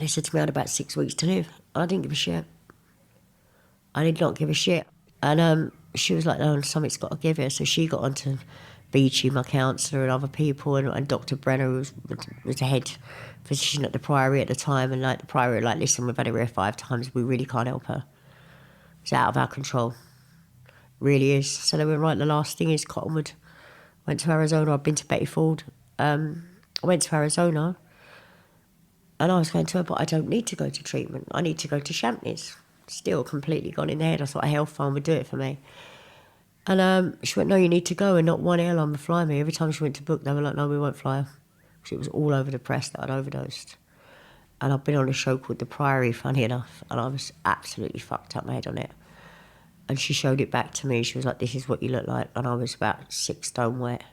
They said to me I had about 6 weeks to live. I didn't give a shit. I did not give a shit. And she was like, no, something's got to give her. So she got onto Beachy, my counsellor, and other people, and Dr. Brenner, who was the head physician at the Priory at the time, and like the Priory were like, listen, we've had her here 5 times, we really can't help her. It's out of our control. Really is. So they went, right, the last thing is Cottonwood. Went to Arizona. I've been to Betty Ford. I went to Arizona, and I was going to her, but I don't need to go to treatment. I need to go to Champneys. Still completely gone in the head. I thought a health farm would do it for me. And she went, no, you need to go, and not one airline would fly me. Every time she went to book, they were like, no, we won't fly her. Because it was all over the press that I'd overdosed. And I've been on a show called The Priory, funny enough, and I was absolutely fucked up my head on it. And she showed it back to me. She was like, this is what you look like. And I was about 6 stone wet,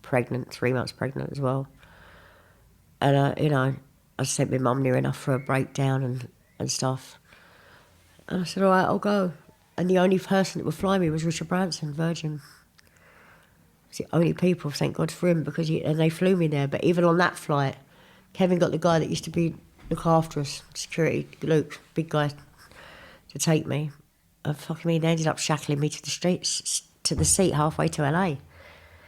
pregnant, 3 months pregnant as well. And, you know, I sent my mum near enough for a breakdown and stuff. And I said, all right, I'll go. And the only person that would fly me was Richard Branson, Virgin. It's the only people, thank God for him, and they flew me there. But even on that flight, Kevin got the guy that used to look after us, security, Luke, big guy, to take me. And fucking me, they ended up shackling me to the seat halfway to LA.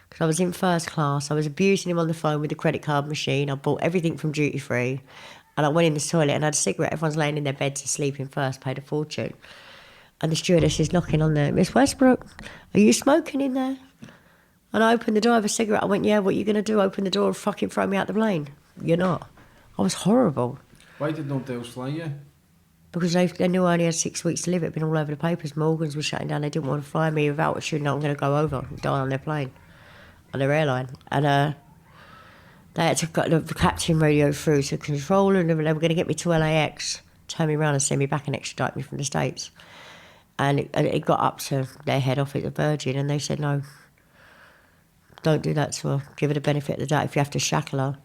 Because I was in first class, I was abusing him on the phone with the credit card machine. I bought everything from duty free. And I went in the toilet and had a cigarette. Everyone's laying in their beds sleeping first, paid a fortune. And the stewardess is knocking on there. Miss Westbrook, are you smoking in there? And I opened the door, I have a cigarette. I went, yeah, what are you going to do? Open the door and fucking throw me out the plane? You're not. I was horrible. Why did nobody else fly you? Because they knew I only had 6 weeks to live. It had been all over the papers. Morgans were shutting down. They didn't want to fly me without altitude. No, I'm going to go over and die on their plane, on their airline. And they had to got the captain radio through to control, and they were going to get me to LAX, turn me around and send me back and extradite me from the States. And it got up to their head office at Virgin, and they said, no, don't do that to her. Give her the benefit of the doubt. If you have to shackle her,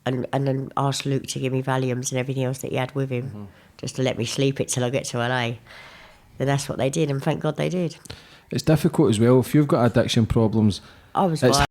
and then ask Luke to give me Valiums and everything else that he had with him, just to let me sleep it till I get to LA, then that's what they did, and thank God they did. It's difficult as well. If you've got addiction problems, I was